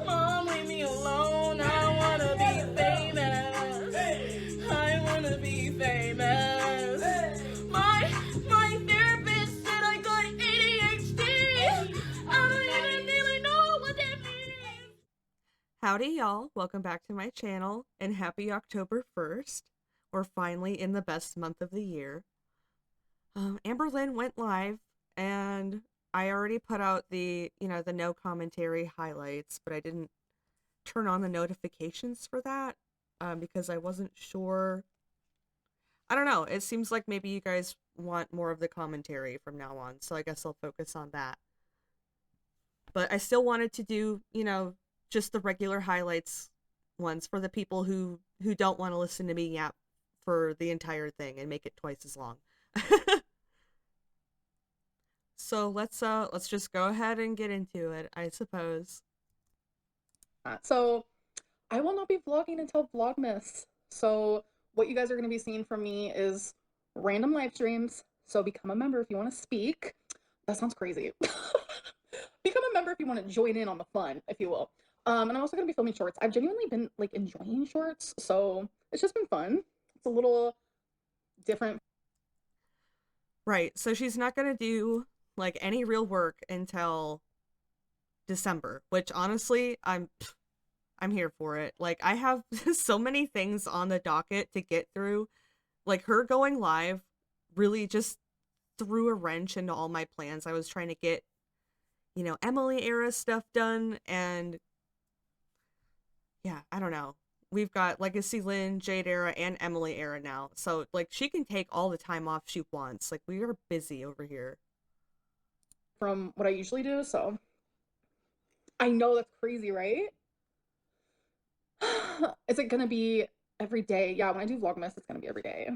Mom, leave me alone. I wanna be famous. I wanna be famous. My therapist said I got ADHD. I don't even really know what that means. Howdy y'all, welcome back to my channel, and happy October 1st. We're finally in the best month of the year. Amberlynn went live, and I already put out the no commentary highlights, but I didn't turn on the notifications for that because I wasn't sure. I don't know, it seems like maybe you guys want more of the commentary from now on, so I guess I'll focus on that. But I still wanted to do, just the regular highlights ones for the people who don't want to listen to me yap for the entire thing and make it twice as long. So let's just go ahead and get into it, I suppose. So I will not be vlogging until Vlogmas. So what you guys are going to be seeing from me is random live streams. So become a member if you want to speak. That sounds crazy. Become a member if you want to join in on the fun, if you will. And I'm also going to be filming shorts. I've genuinely been like enjoying shorts, so it's just been fun. It's a little different. Right, so she's not going to do like any real work until December, which honestly, I'm here for it. Like, I have so many things on the docket to get through. Like, her going live really just threw a wrench into all my plans. I was trying to get, Emily era stuff done, and yeah, I don't know. We've got Legacy Lynn, Jade era, and Emily era now. So, like, she can take all the time off she wants. Like, we are busy over here. From what I usually do, so I know that's crazy, right? Is it gonna be every day? Yeah, when I do Vlogmas, it's gonna be every day.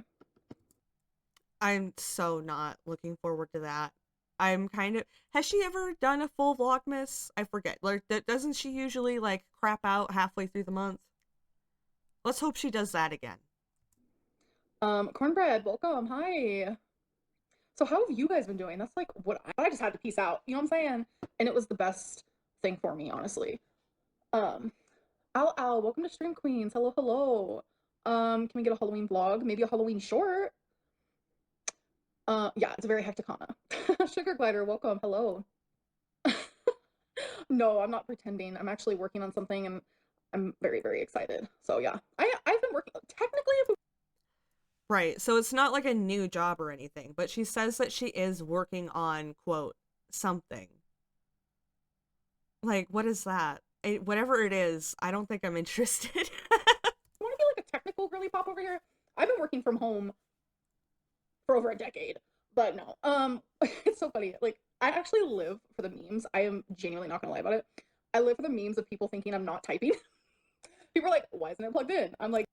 I'm so not looking forward to that. I'm kind of... Has she ever done a full Vlogmas? I forget. Like, doesn't she usually, like, crap out halfway through the month? Let's hope she does that again. Cornbread, welcome. Hi. So how have you guys been doing? That's like what I just had to peace out. You know what I'm saying? And it was the best thing for me, honestly. Al, welcome to Stream Queens. Hello, hello. Can we get a Halloween vlog? Maybe a Halloween short? Yeah, it's a very hectic Hana. Sugar Glider, welcome. Hello. No, I'm not pretending. I'm actually working on something, and I'm very, very excited. So yeah, I've been working technically. Right, so it's not like a new job or anything, but she says that she is working on, quote, something. Like, what is that? Whatever it is, I don't think I'm interested. Want to be like a technical girly pop over here? I've been working from home for over a decade, but no. It's so funny. Like, I actually live for the memes. I am genuinely not gonna lie about it. I live for the memes of people thinking I'm not typing. People are like, why isn't it plugged in? I'm like,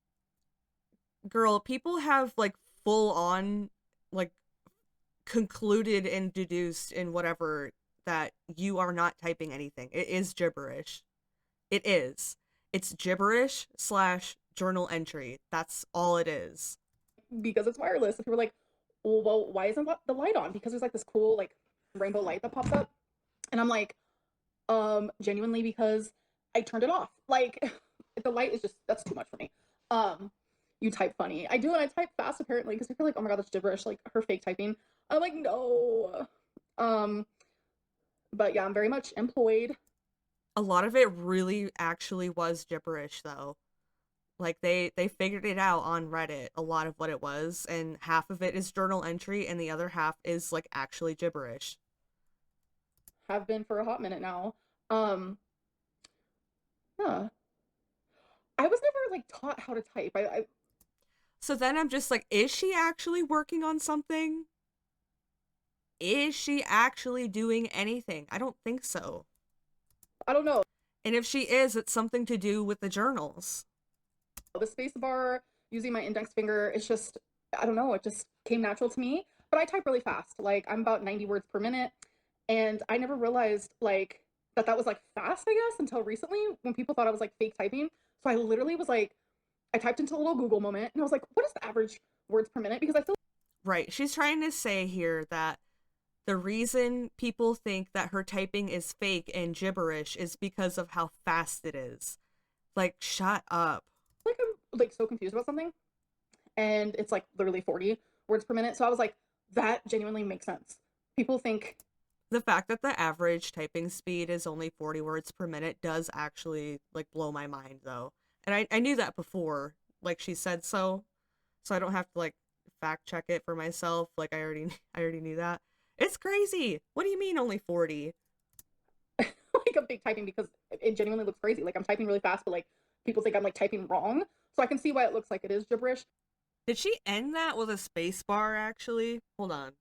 girl, people have like full on like concluded and deduced in whatever that you are not typing anything. It is gibberish. It is. It's gibberish / journal entry. That's all it is. because it's wireless. And people are like, well, why isn't the light on? Because there's like this cool like rainbow light that pops up. And I'm like, genuinely because I turned it off. Like the light is just, that's too much for me. You type funny. I do, and I type fast apparently because people are like, oh my god, that's gibberish, like her fake typing. I'm like, no. But yeah, I'm very much employed. A lot of it really actually was gibberish though. Like they figured it out on Reddit, a lot of what it was, and half of it is journal entry and the other half is like actually gibberish. Have been for a hot minute now. Yeah. I was never like taught how to type. So then I'm just like, is she actually working on something? Is she actually doing anything? I don't think so. I don't know. And if she is, it's something to do with the journals. The space bar, using my index finger, it's just, I don't know, it just came natural to me. But I type really fast. Like, I'm about 90 words per minute. And I never realized, like, that was, like, fast, I guess, until recently when people thought I was, like, fake typing. So I literally was, like, I typed into a little Google moment, and I was like, what is the average words per minute? Because I feel right. She's trying to say here that The reason people think that her typing is fake and gibberish is because of how fast it is. Like, shut up. Like, I'm like so confused about something, and it's like literally 40 words per minute. So I was like, that genuinely makes sense. People think The fact that the average typing speed is only 40 words per minute does actually like blow my mind though. And I knew that before, like she said so I don't have to like fact check it for myself. Like I already knew that. It's crazy. What do you mean only 40? like I'm fake typing because it genuinely looks crazy. Like I'm typing really fast, but like people think I'm like typing wrong. So I can see why it looks like it is gibberish. Did she end that with a space bar actually? Hold on.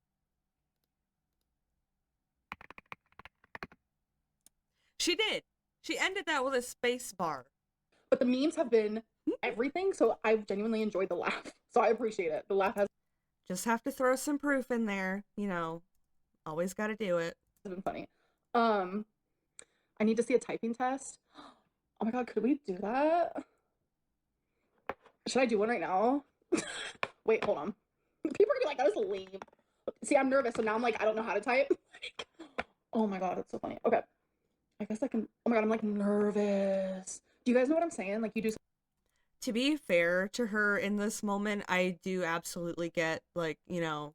She did. She ended that with a space bar. But the memes have been everything, so I've genuinely enjoyed the laugh. So I appreciate it. The laugh has Just have to throw some proof in there, you know. Always got to do it. been funny. I need to see a typing test. Oh my god, could we do that? Should I do one right now? Wait, hold on. People are gonna be like, that was lame. See, I'm nervous, so now I'm like, I don't know how to type. Oh my god, it's so funny. Okay. I guess I can. Oh my god, I'm like nervous. Do you guys know what I'm saying? Like, you do. To be fair to her in this moment, I do absolutely get, like, you know,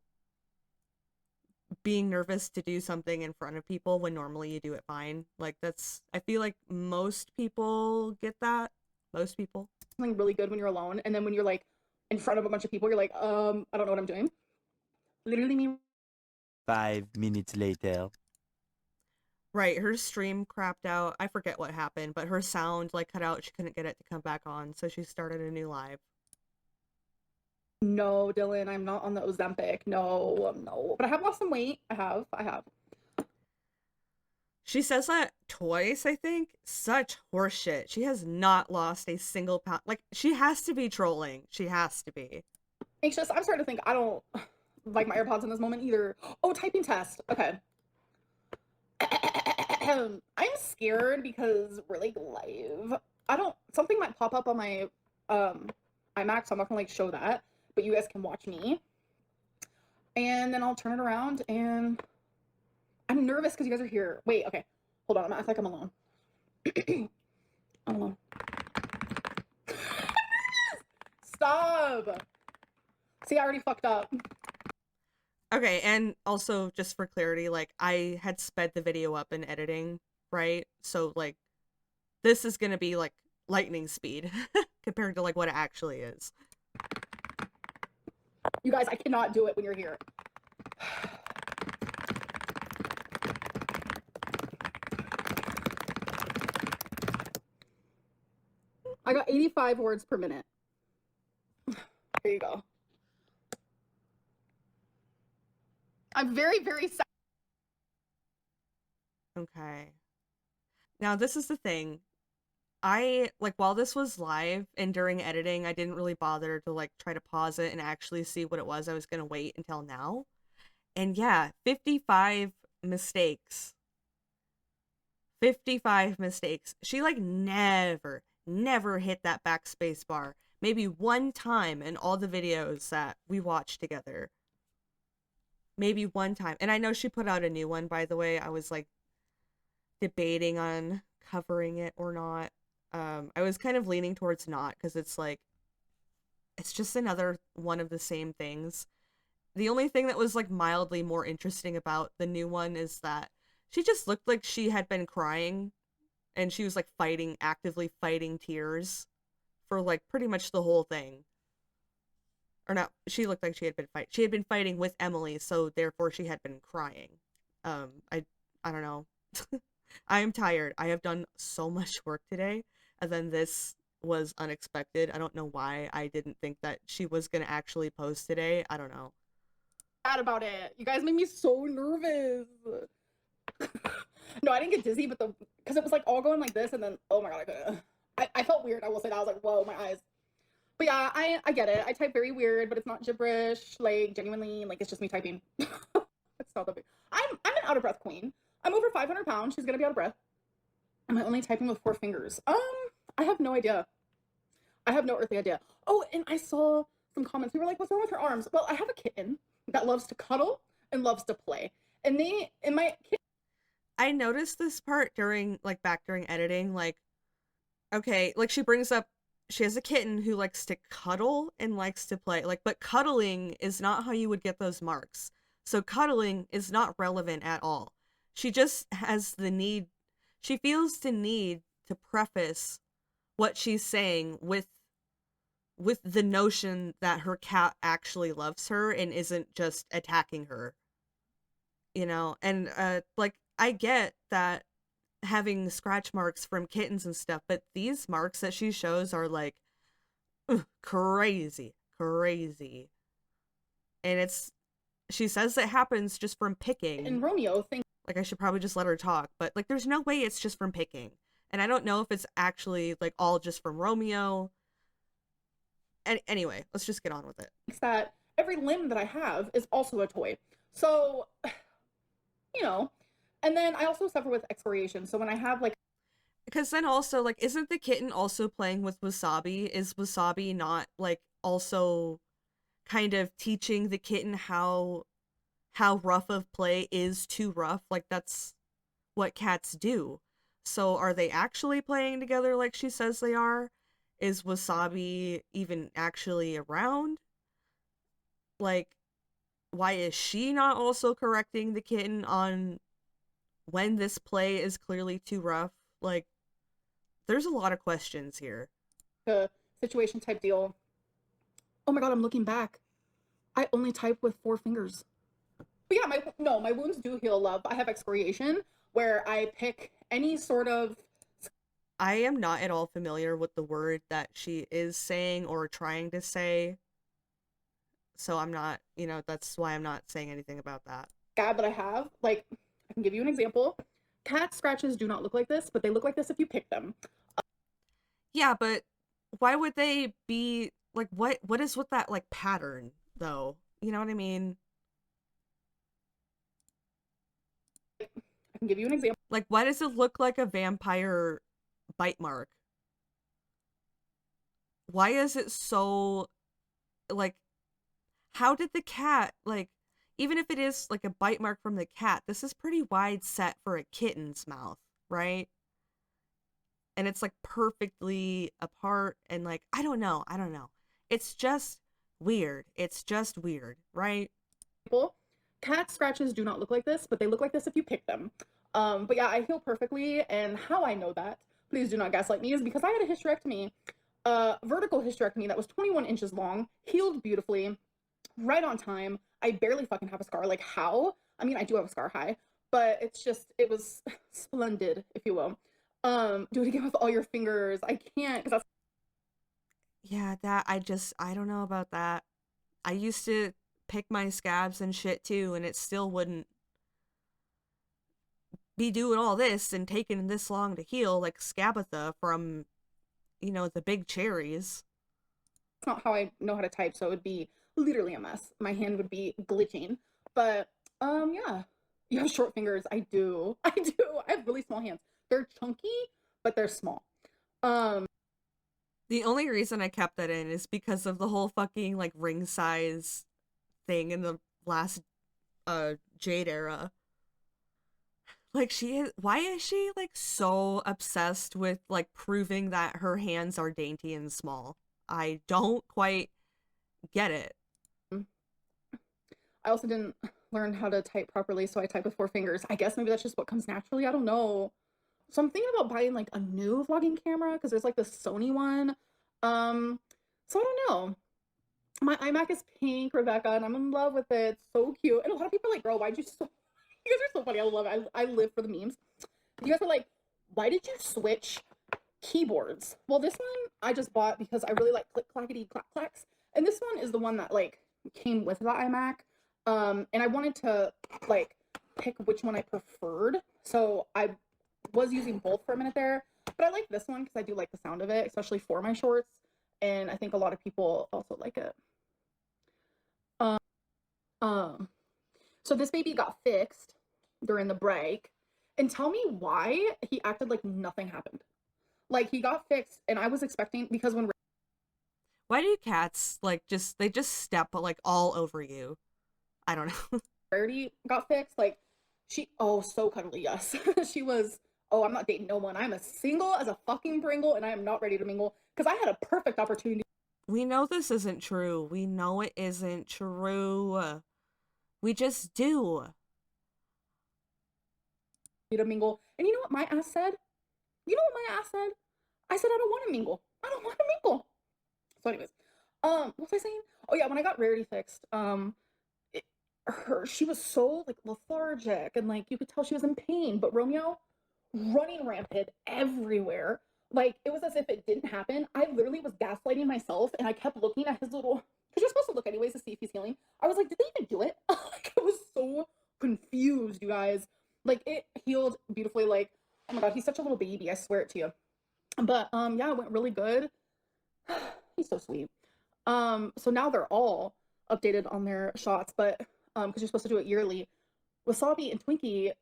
being nervous to do something in front of people when normally you do it fine. Like, that's, I feel like most people get that. Most people. Something really good when you're alone, and then when you're like in front of a bunch of people, you're like, I don't know what I'm doing. Literally me. 5 minutes later. Right, her stream crapped out. I forget what happened, but her sound, like, cut out. She couldn't get it to come back on, so she started a new live. No, Dylan, I'm not on the Ozempic. No, no. But I have lost some weight. I have. She says that twice, I think. Such horseshit. She has not lost a single pound. Like, she has to be trolling. She has to be. Anxious. I'm starting to think I don't like my AirPods in this moment either. Oh, typing test. Okay. I'm scared because we're like live. Something might pop up on my iMac, so I'm not gonna like show that, but you guys can watch me. And then I'll turn it around, and I'm nervous because you guys are here. Wait, okay. Hold on, I'm gonna act like I'm alone. I'm alone. Stop! See, I already fucked up. Okay, and also, just for clarity, like, I had sped the video up in editing, right? So, like, this is gonna be, like, lightning speed compared to, like, what it actually is. You guys, I cannot do it when you're here. I got 85 words per minute. There you go. I'm very, very sad. Okay. Now, this is the thing. I, like, while this was live and during editing, I didn't really bother to, like, try to pause it and actually see what it was. I was gonna wait until now. And yeah, 55 mistakes. 55 mistakes. She, like, never hit that backspace bar. Maybe one time in all the videos that we watched together. Maybe one time. And I know she put out a new one, by the way. I was, like, debating on covering it or not. I was kind of leaning towards not, because it's, like, it's just another one of the same things. The only thing that was, like, mildly more interesting about the new one is that she just looked like she had been crying, and she was, like, actively fighting tears for, like, pretty much the whole thing. Or not, she looked like she had been fighting with Emily, so therefore she had been crying. I don't know. I am tired. I have done so much work today, and then this was unexpected. I don't know why I didn't think that she was gonna actually post today. I don't know. Bad about it. You guys made me so nervous. No, I didn't get dizzy, but because it was like all going like this, and then oh my god, I felt weird. I will say that. I was like, whoa, my eyes. But yeah, I get it. I type very weird, but it's not gibberish. Like genuinely, like it's just me typing. It's not that big. I'm an out of breath queen. I'm over 500 pounds. She's gonna be out of breath. Am I only typing with 4 fingers? I have no idea. I have no earthly idea. Oh, and I saw some comments. People were like, what's wrong with her arms? Well, I have a kitten that loves to cuddle and loves to play. And they, in my I noticed this part during, like, back during editing, like, okay, like, she brings up, she has a kitten who likes to cuddle and likes to play, like, but cuddling is not how you would get those marks. So cuddling is not relevant at all. She just has the need, she feels the need to preface what she's saying with the notion that her cat actually loves her and isn't just attacking her. You know, and like, I get that having scratch marks from kittens and stuff, but these marks that she shows are like, ugh, crazy, crazy. And it's, she says it happens just from picking. and Romeo think Like, I should probably just let her talk, but like, there's no way it's just from picking. And I don't know if it's actually like all just from Romeo. And anyway, let's just get on with it. that every limb that I have is also a toy. So, you know, and then I also suffer with excoriation. So when I have like, Because then also, like, isn't the kitten also playing with Wasabi? Is Wasabi not, like, also kind of teaching the kitten how rough of play is too rough? Like, that's what cats do. So are they actually playing together like she says they are? Is Wasabi even actually around? Like, why is she not also correcting the kitten on when this play is clearly too rough? Like, there's a lot of questions here. a situation type deal. Oh my god, I'm looking back. I only type with 4 fingers. But yeah, my wounds do heal, love. I have excoriation where I pick any sort of. I am not at all familiar with the word that she is saying or trying to say. So I'm not, you know, that's why I'm not saying anything about that. Scab that I have. Like, I can give you an example. Cat scratches do not look like this, but they look like this if you pick them. Yeah, but why would they be like, what is with that, like, pattern though? You know what I mean? I can give you an example. Like, why does it look like a vampire bite mark? Why is it so, like, how did the cat, like, even if it is like a bite mark from the cat, this is pretty wide set for a kitten's mouth, right? And it's like perfectly apart and like, I don't know. It's just weird. It's just weird, right? Cat scratches do not look like this, but they look like this if you pick them. But yeah, I heal perfectly, and how I know that, please do not gaslight me, is because I had a hysterectomy, vertical hysterectomy that was 21 inches long, healed beautifully, right on time. I barely fucking have a scar. Like, how? I mean, I do have a scar high, but it's just, it was splendid, if you will. Do it again with all your fingers. I can't, because that's Yeah, that I don't know about that. I used to pick my scabs and shit too, and it still wouldn't be doing all this and taking this long to heal, like Scabatha from, you know, the big cherries. not how I know how to type, so it would be literally a mess. My hand would be glitching. But yeah. You have short fingers. I do. I do. I have really small hands. They're chunky, but they're small. The only reason I kept that in is because of the whole fucking, like, ring size thing in the last Jade era. Like, why is she, like, so obsessed with, like, proving that her hands are dainty and small? I don't quite get it. I also didn't learn how to type properly, so I type with 4 fingers. I guess maybe that's just what comes naturally. I don't know. So I'm thinking about buying like a new vlogging camera because there's like the Sony one. So I don't know. My iMac is pink, Rebecca, and I'm in love with it. It's so cute. And a lot of people are like, girl, why'd you so you guys are so funny. I love it. I live for the memes. You guys are like, why did you switch keyboards? Well, this one I just bought because I really like click clackety clack clacks. And this one is the one that like came with the iMac. And I wanted to like pick which one I preferred. So I was using both for a minute there, but I like this one because I do like the sound of it, especially for my shorts. And I think a lot of people also like it. So this baby got fixed during the break. And tell me why he acted like nothing happened. Like he got fixed and I was expecting, because when Why do cats, like, they just step, like, all over you? I don't know. Rarity got fixed, like Oh, so cuddly, yes. She was, oh, I'm not dating no one. I'm as single as a fucking Pringle, and I am not ready to mingle because I had a perfect opportunity We know this isn't true. We know it isn't true. We just do. to mingle. And you know what my ass said? You know what my ass said? I said I don't want to mingle. I don't want to mingle. So, anyways, what was I saying? Oh yeah, when I got Rarity fixed, she was so like lethargic and like you could tell she was in pain. But Romeo, running rampant everywhere. Like it was as if it didn't happen. I literally was gaslighting myself, and I kept looking at his little. Because you're supposed to look anyways to see if he's healing. I was like, did they even do it? Like, I was so confused, you guys. Like it healed beautifully. Like, oh my god, he's such a little baby. I swear it to you. But yeah, it went really good. He's so sweet. So now they're all updated on their shots, but because you're supposed to do it yearly. Wasabi and Twinkie,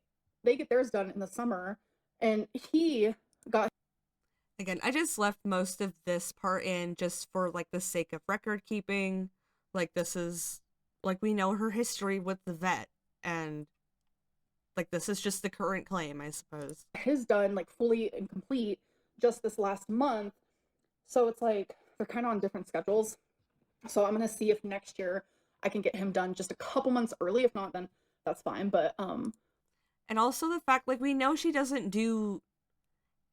they get theirs done in the summer, and he got. Again, I just left most of this part in just for like the sake of record keeping. Like this is like we know her history with the vet, and like this is just the current claim, I suppose. His done like fully and complete just this last month. So it's like they're kind of on different schedules. So I'm gonna see if next year I can get him done just a couple months early. If not, then that's fine. But And also the fact like we know she doesn't do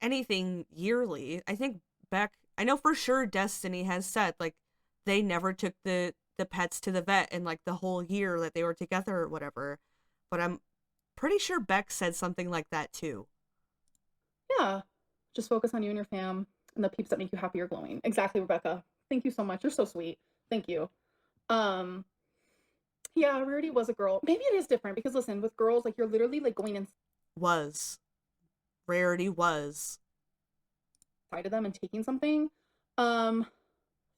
anything yearly. I think I know for sure Destiny has said like they never took the pets to the vet in like the whole year that they were together or whatever. But I'm pretty sure Beck said something like that too. yeah, just focus on you and your fam and the peeps that make you happy or glowing. Exactly, Rebecca. Thank you so much. You're so sweet. Thank you. Yeah, Rarity was a girl. Maybe it is different because listen, with girls, like you're literally like going Rarity was. inside of them and taking something. Farrell,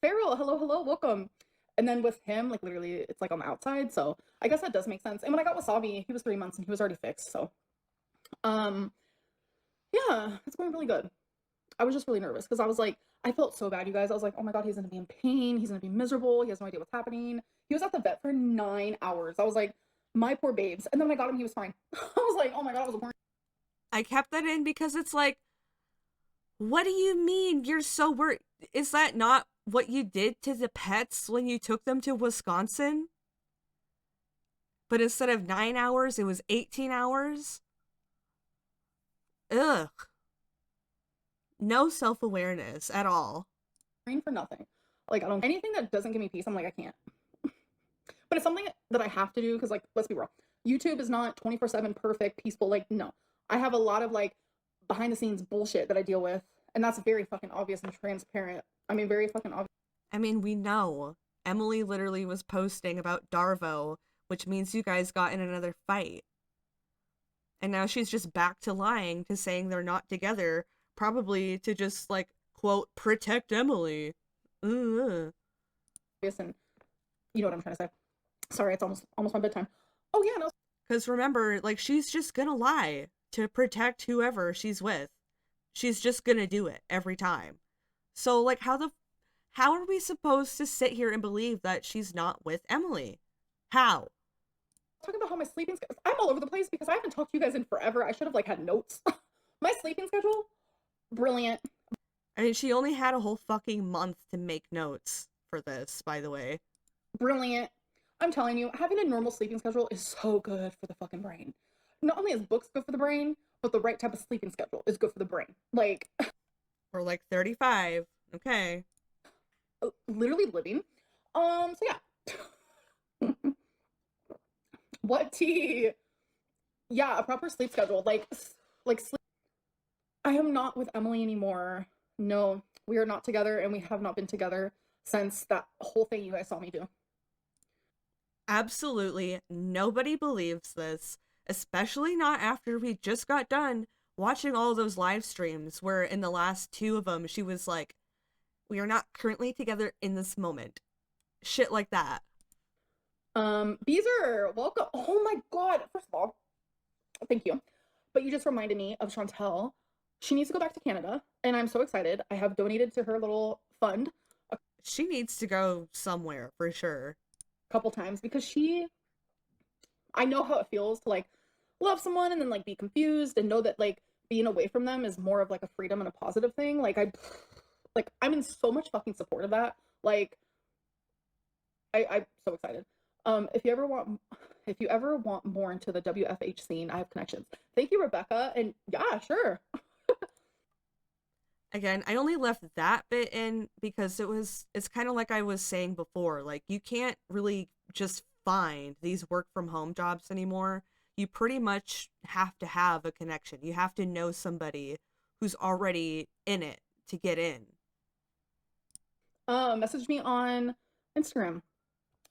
hello, welcome. And then with him, like literally, it's like on the outside. So I guess that does make sense. And when I got Wasabi, he was 3 months and he was already fixed. So, yeah, it's going really good. I was just really nervous because I was like, I felt so bad, you guys. I was like, oh my god, he's gonna be in pain. He's gonna be miserable. He has no idea what's happening. He was at the vet for 9 hours. I was like, my poor babes. And then when I got him, he was fine. I was like, oh my god, I was worried. I kept that in because it's like, what do you mean you're so worried? Is that not what you did to the pets when you took them to Wisconsin? But instead of 9 hours, it was 18 hours? Ugh. No self-awareness at all. For nothing. Like I don't anything that doesn't give me peace. I'm like I can't. But it's something that I have to do because like let's be real. YouTube is not 24/7 perfect, peaceful. Like no, I have a lot of like behind the scenes bullshit that I deal with, and that's very fucking obvious and transparent. I mean, very fucking obvious. I mean, we know. Emily literally was posting about Darvo, which means you guys got in another fight. And now she's just back to lying, to saying they're not together, probably to just like quote protect Emily. And you know what I'm trying to say. Sorry, it's almost my bedtime. Oh yeah, no. Because remember, like she's just gonna lie to protect whoever she's with. She's just gonna do it every time. So like how are we supposed to sit here and believe that she's not with Emily? How? Talking about how my sleeping schedule. I'm all over the place because I haven't talked to you guys in forever. I should have like had notes. My sleeping schedule, brilliant. I mean, she only had a whole fucking month to make notes for this, by the way. Brilliant. I'm telling you, having a normal sleeping schedule is so good for the fucking brain. Not only is books good for the brain, but the right type of sleeping schedule is good for the brain. Like, we're like 35. Okay. Literally living. So yeah. What tea? Yeah, a proper sleep schedule. Like sleep. I am not with Emily anymore. No, we are not together, and we have not been together since that whole thing you guys saw me do. Absolutely nobody believes this, especially not after we just got done watching all those live streams where in the last 2 of them she was like, we are not currently together in this moment. Shit like that. Beezer, welcome. Oh my god. First of all, thank you. But you just reminded me of Chantel. She needs to go back to Canada, and I'm so excited. I have donated to her little fund. She needs to go somewhere for sure. Couple times because I know how it feels to like love someone and then like be confused and know that like being away from them is more of like a freedom and a positive thing. I'm in so much fucking support of that. Like I'm so excited. If you ever want more into the WFH scene, I have connections. Thank you, Rebecca. And yeah, sure. Again, I only left that bit in because it's kind of like I was saying before, like you can't really just find these work from home jobs anymore. You pretty much have to have a connection. You have to know somebody who's already in it to get in. Message me on Instagram.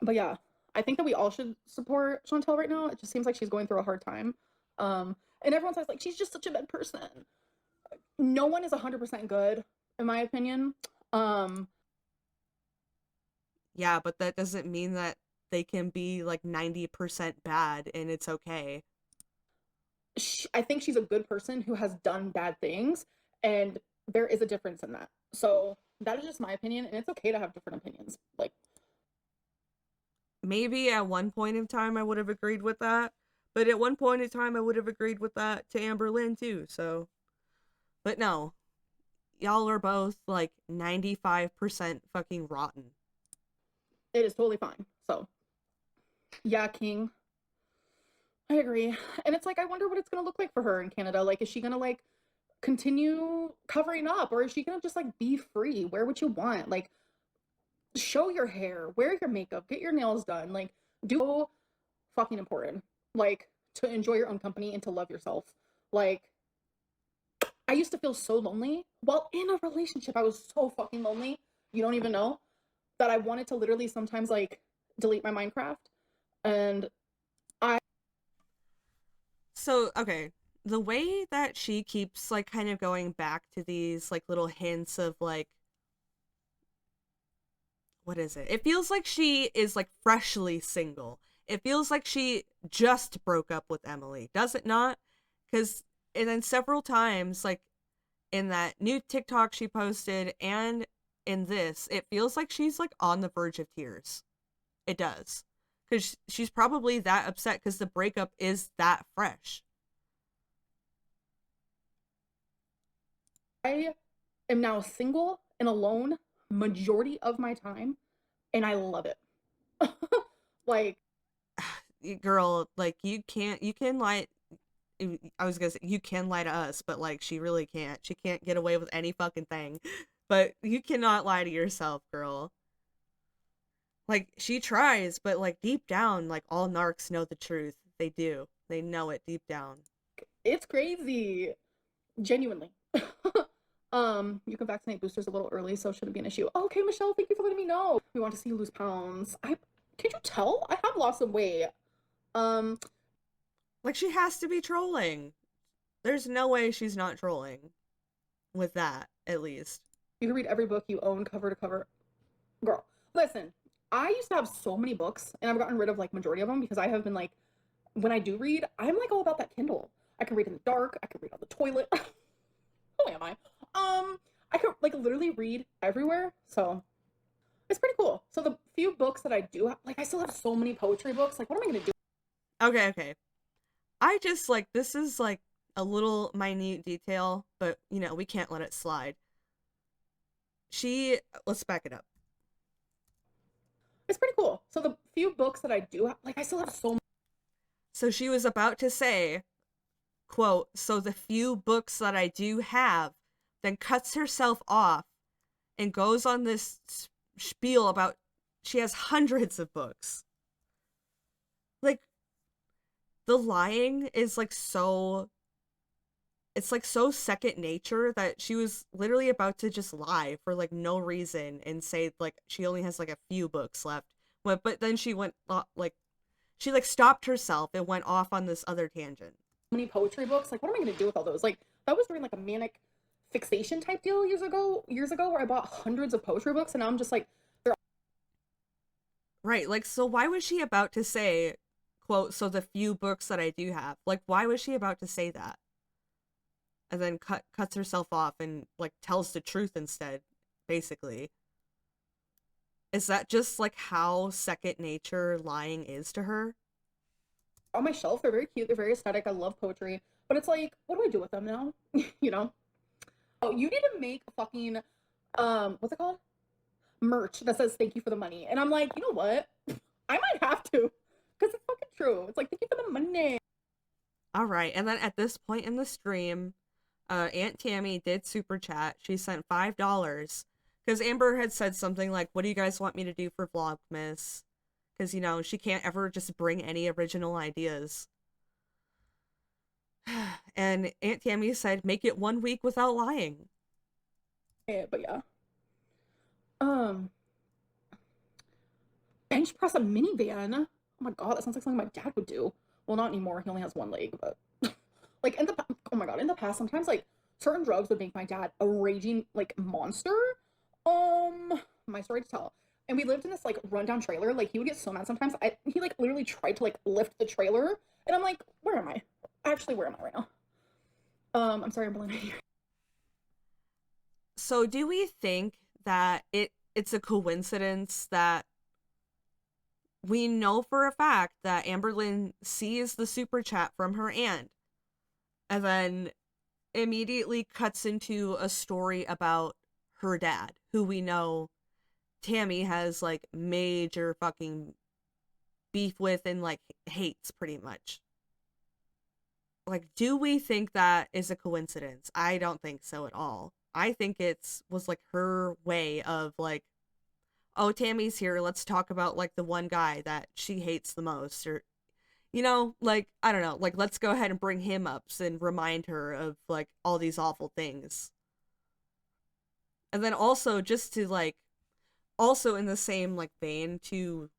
But yeah, I think that we all should support Chantel right now. It just seems like she's going through a hard time. And everyone says like she's just such a bad person. No one is 100% good, in my opinion. Yeah, but that doesn't mean that they can be like 90% bad and it's okay. I think she's a good person who has done bad things, and there is a difference in that. So that is just my opinion, and it's okay to have different opinions. Like, maybe at one point in time I would have agreed with that, but at one point in time I would have agreed with that to AMBERLYNN too, so. But no, y'all are both like 95% fucking rotten. it is totally fine. So, yeah, King. I agree. And it's like, I wonder what it's going to look like for her in Canada. Like, is she going to like continue covering up, or is she going to just like be free? Wear what you want. Like, show your hair, wear your makeup, get your nails done. Like, do fucking important. Like, to enjoy your own company and to love yourself. Like, I used to feel so lonely while in a relationship. I was so fucking lonely. You don't even know that I wanted to literally sometimes like delete my Minecraft. And So, okay, the way that she keeps like kind of going back to these like little hints of like, what is it? It feels like she is like freshly single. It feels like she just broke up with Emily, does it not? Because and then several times, like in that new TikTok she posted and in this, it feels like she's like on the verge of tears. It does. Because she's probably that upset because the breakup is that fresh. I am now single and alone majority of my time, and I love it. Like, Girl, like you can lie. I was gonna say you can lie to us, but like she really can't. She can't get away with any fucking thing. But you cannot lie to yourself, girl. Like she tries, but like deep down, like all narcs know the truth. They do. They know it deep down. it's crazy. Genuinely. You can vaccinate boosters a little early, so it shouldn't be an issue. Okay, Michelle, thank you for letting me know. We want to see you lose pounds. Can you tell? I have lost some weight. Um, Like she has to be trolling. There's no way she's not trolling. With that, at least. you can read every book you own cover to cover. Girl, listen, I used to have so many books, and I've gotten rid of like majority of them because I have been like, when I do read, I'm like all about that Kindle. I can read in the dark. I can read on the toilet. Who am I? I can like literally read everywhere, so it's pretty cool. So the few books that I do have, like I still have so many poetry books. Like, what am I gonna do? Okay. I just like this is like a little minute detail, but you know, we can't let it slide. Let's back it up. It's pretty cool. So the few books that I do have, like I still have so. So she was about to say, quote, so the few books that I do have, then cuts herself off and goes on this spiel about she has hundreds of books. Like, the lying is like so, it's like so second nature that she was literally about to just lie for like no reason and say like she only has like a few books left. But then she went like, she like stopped herself and went off on this other tangent. Many poetry books. Like, what am I gonna do with all those? Like, that was during like a manic fixation type deal years ago, where I bought hundreds of poetry books, and now I'm just like, they're Right, like, so why was she about to say, quote, so the few books that I do have? Like, why was she about to say that? And then cuts herself off and, like, tells the truth instead, basically. Is that just, like, how second nature lying is to her? on my shelf. They're very cute. They're very aesthetic. I love poetry. But it's like, what do I do with them now? You know? Oh, you need to make a fucking, what's it called? Merch that says thank you for the money. And I'm like, you know what? I might have to. Because it's fucking true. It's like, thank you for the money. All right. And then at this point in the stream, Aunt Tammy did super chat. She sent $5 because Amber had said something like, what do you guys want me to do for Vlogmas? Because, you know, she can't ever just bring any original ideas. And Aunt Tammy said, make it 1 week without lying. Yeah, but yeah. Bench press a minivan. Oh my god, that sounds like something my dad would do. Well, not anymore. He only has one leg, but like in the oh my god, in the past, sometimes like certain drugs would make my dad a raging like monster. My story to tell. And we lived in this like rundown trailer. Like he would get so mad sometimes. He like literally tried to like lift the trailer, and I'm like, where am I? Actually, where am I right now? I'm sorry, AMBERLYNN. So do we think that it's a coincidence that we know for a fact that AMBERLYNN sees the super chat from her aunt and then immediately cuts into a story about her dad, who we know Tammy has like major fucking beef with and like hates pretty much? Like, do we think that is a coincidence? I don't think so at all. I think was like her way of like, oh, Tammy's here, let's talk about like the one guy that she hates the most, or you know, like, I don't know, like let's go ahead and bring him up and remind her of like all these awful things. And then also just to like, also in the same like vein, to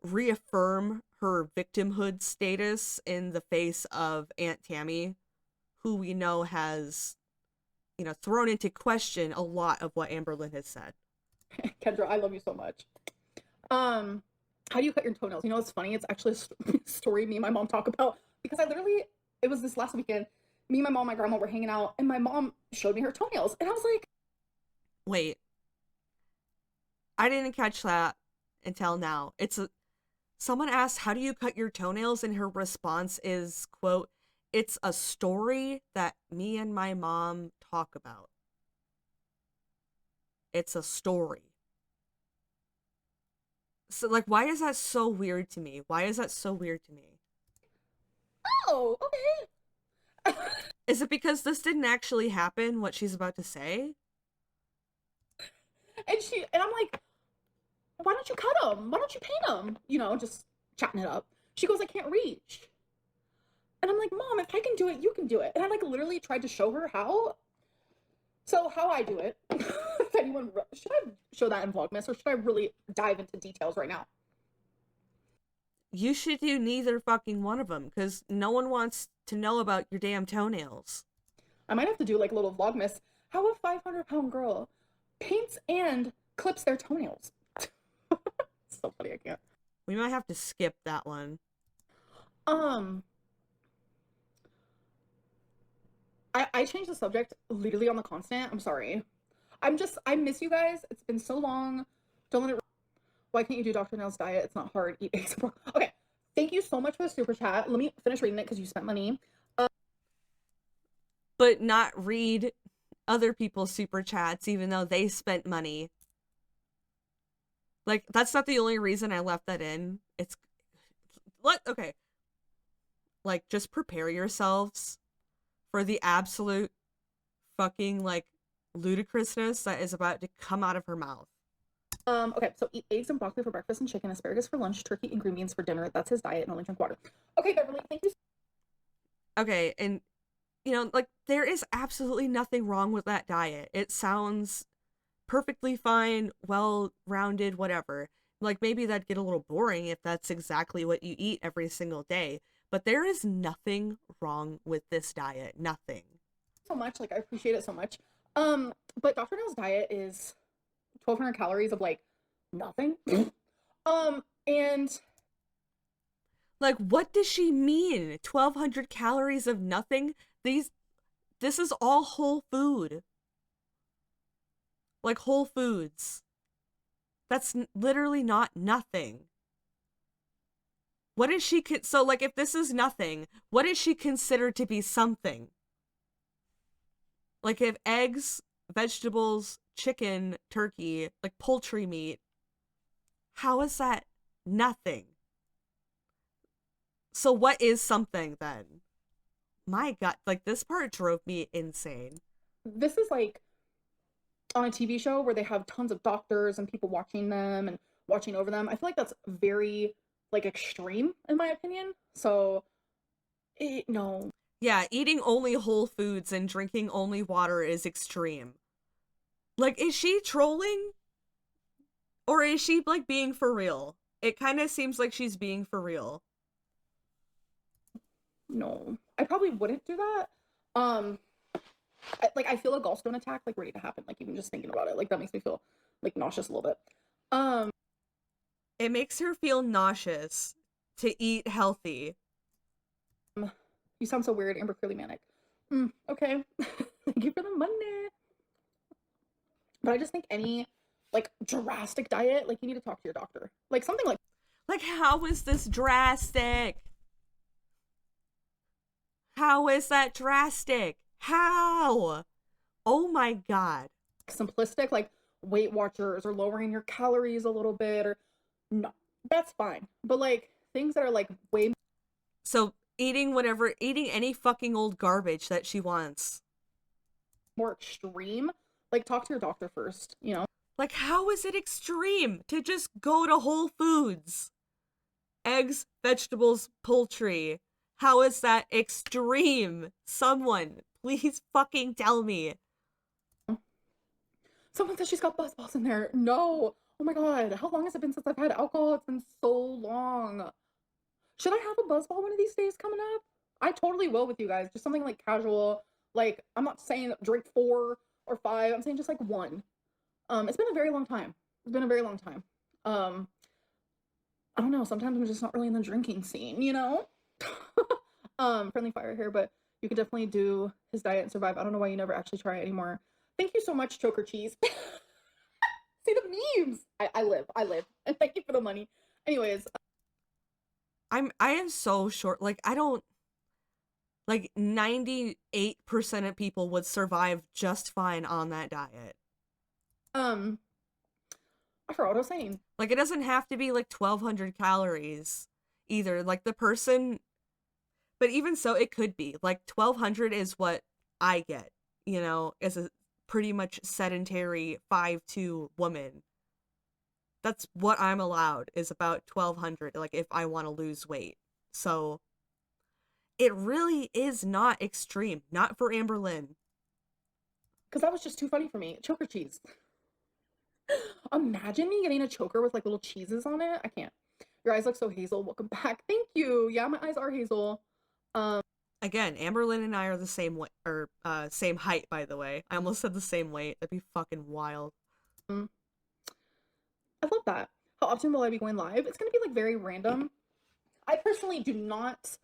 reaffirm her victimhood status in the face of Aunt Tammy, who we know has, you know, thrown into question a lot of what AMBERLYNN has said. Kendra, I love you so much. How do you cut your toenails? You know, it's funny. It's actually a story me and my mom talk about, because it was this last weekend. Me, my mom, my grandma were hanging out, and my mom showed me her toenails, and I was like, wait, I didn't catch that until now. Someone asked, how do you cut your toenails? And her response is, quote, it's a story that me and my mom talk about. It's a story. So, like, why is that so weird to me? Why is that so weird to me? oh, okay. Is it because this didn't actually happen, what she's about to say? And I'm like, why don't you cut them? Why don't you paint them? You know, just chatting it up. She goes, I can't reach. And I'm like, Mom, if I can do it, you can do it. And I like literally tried to show her how. So how I do it, if anyone, should I show that in Vlogmas, or should I really dive into details right now? You should do neither fucking one of them, because no one wants to know about your damn toenails. I might have to do like a little Vlogmas. How a 500-pound girl paints and clips their toenails. So funny, I can't. We might have to skip that one. I changed the subject literally on the constant. I'm sorry. I miss you guys. It's been so long. Don't let it. Why can't you do Dr. Nail's diet? It's not hard. Eat eggs. Okay. Thank you so much for the super chat. Let me finish reading it because you spent money. But not read other people's super chats, even though they spent money. Like, that's not the only reason I left that in. It's... Okay. Like, just prepare yourselves for the absolute fucking, like, ludicrousness that is about to come out of her mouth. Okay, so eat eggs and broccoli for breakfast and chicken, asparagus for lunch, turkey and green beans for dinner. That's his diet, and only drink water. Okay, Beverly, thank you. Okay, and, you know, like, there is absolutely nothing wrong with that diet. It sounds perfectly fine, well-rounded, whatever. Like, maybe that'd get a little boring if that's exactly what you eat every single day. But there is nothing wrong with this diet. Nothing. So much. Like, I appreciate it so much. But Dr. Nail's diet is 1,200 calories of, like, nothing. And... Like, what does she mean? 1,200 calories of nothing? This is all whole food. Like, Whole Foods. That's literally not nothing. What is she, so like if this is nothing, what is she considered to be something? Like if eggs, vegetables, chicken, turkey, like poultry meat, how is that nothing? So what is something then? My God, like this part drove me insane. This is like on a TV show where they have tons of doctors and people watching them and watching over them. I feel like that's very like extreme in my opinion. So no. Yeah, eating only whole foods and drinking only water is extreme. Like, is she trolling? Or is she, like, being for real? It kind of seems like she's being for real. No. I probably wouldn't do that. I feel a gallstone attack, like, ready to happen. Like, even just thinking about it. Like, that makes me feel, like, nauseous a little bit. It makes her feel nauseous to eat healthy. You sound so weird, Amber Curly Manic. Okay. Thank you for the money. But I just think any, like, drastic diet, like, you need to talk to your doctor. Like, something like... Like, how is this drastic? How is that drastic? How? Oh my God. simplistic, like Weight Watchers or lowering your calories a little bit, or no, that's fine. But like things that are like way... So eating any fucking old garbage that she wants. more extreme, like talk to your doctor first, you know? Like, how is it extreme to just go to Whole Foods? Eggs, vegetables, poultry. How is that extreme? Someone, please fucking tell me. Someone says she's got buzz balls in there. No. Oh my God. How long has it been since I've had alcohol? It's been so long. Should I have a buzz ball one of these days coming up? I totally will with you guys. Just something like casual. Like, I'm not saying drink 4 or 5. I'm saying just like 1. It's been a very long time. It's been a very long time. I don't know. Sometimes I'm just not really in the drinking scene, you know? Friendly fire here, but you could definitely do his diet and survive. I don't know why you never actually try it anymore. Thank you so much, Choker Cheese. See the memes. I live. And thank you for the money. Anyways. I am so short. Like, I don't, like 98% of people would survive just fine on that diet. I forgot what I was saying. Like, it doesn't have to be like 1,200 calories either. Like the person, but even so, it could be like 1,200 is what I get, you know, as a pretty much sedentary 5'2" woman. That's what I'm allowed, is about 1,200, like if I want to lose weight. So it really is not extreme, not for AMBERLYNN. Because that was just too funny for me. Choker cheese. Imagine me getting a choker with like little cheeses on it. I can't. Your eyes look so hazel. Welcome back. Thank you. Yeah, my eyes are hazel. Again, AMBERLYNN and I are the same weight, or same height, by the way. I almost said the same weight. That'd be fucking wild. I love that. How often will I be going live? It's gonna be like very random. I personally do not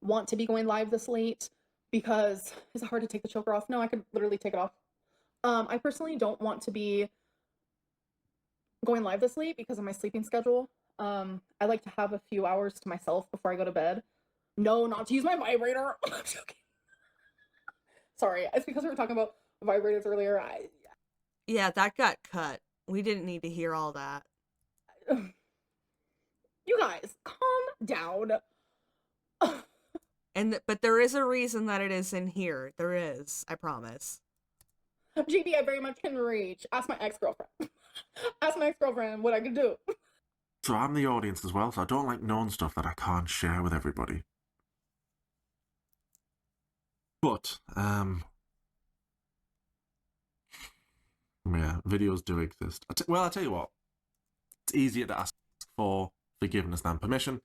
want to be going live this late because is it hard to take the choker off? No, I could literally take it off. I personally don't want to be going live this late because of my sleeping schedule. I like to have a few hours to myself before I go to bed. No, not to use my vibrator. I'm joking. Sorry, it's because we were talking about vibrators earlier. Yeah, that got cut. We didn't need to hear all that. You guys, calm down. But there is a reason that it is in here. There is, I promise. JD, I very much can reach. Ask my ex-girlfriend. Ask my ex-girlfriend what I can do. So I'm the audience as well, so I don't like knowing stuff that I can't share with everybody. But, yeah, videos do exist. Well, I'll tell you what. It's easier to ask for forgiveness than permission.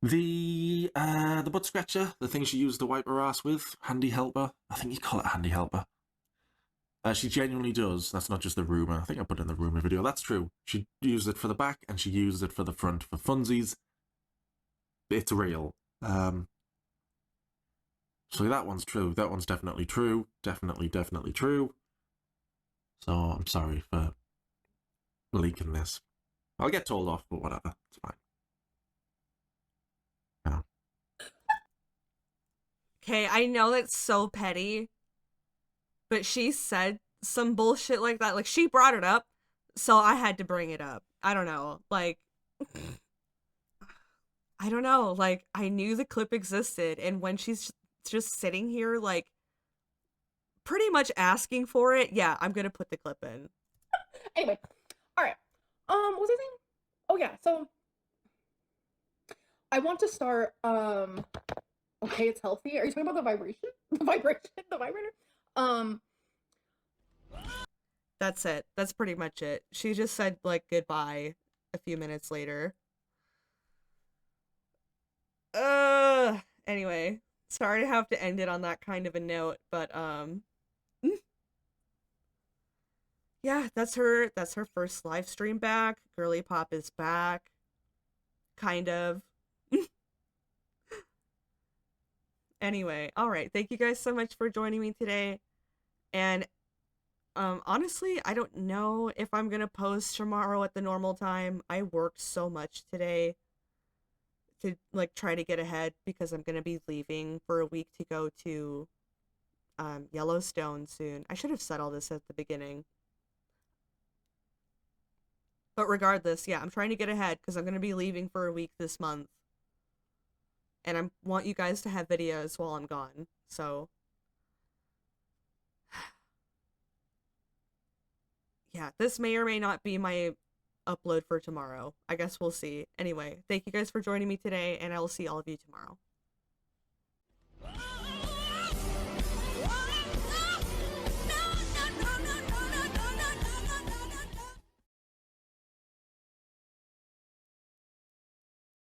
The butt scratcher, the thing she used to wipe her ass with, handy helper. I think you call it handy helper. She genuinely does. That's not just the rumour. I think I put it in the rumour video. That's true. She used it for the back and she used it for the front for funsies. It's real. So that one's true. That one's definitely true. Definitely true. So I'm sorry for leaking this. I'll get told off, but whatever. It's fine. Okay, I know that's so petty, but she said some bullshit like that. Like, she brought it up, so I had to bring it up. I don't know. Like, I don't know. Like, I knew the clip existed, and when she's just sitting here, like, pretty much asking for it, yeah, I'm gonna put the clip in. Anyway, all right. What was I saying? Oh yeah, so I want to start. Okay, it's healthy. Are you talking about the vibration? The vibration, the vibrator. That's it. That's pretty much it. She just said, like, goodbye a few minutes later. Anyway, sorry to have to end it on that kind of a note, but yeah, that's her first live stream back. Girly Pop is back. Kind of. Anyway, all right. Thank you guys so much for joining me today. And honestly, I don't know if I'm going to post tomorrow at the normal time. I worked so much today to like try to get ahead because I'm going to be leaving for a week to go to Yellowstone soon. I should have said all this at the beginning. But regardless, yeah, I'm trying to get ahead because I'm going to be leaving for a week this month. And I want you guys to have videos while I'm gone. So yeah, this may or may not be my upload for tomorrow. I guess we'll see. Anyway, thank you guys for joining me today, and I will see all of you tomorrow.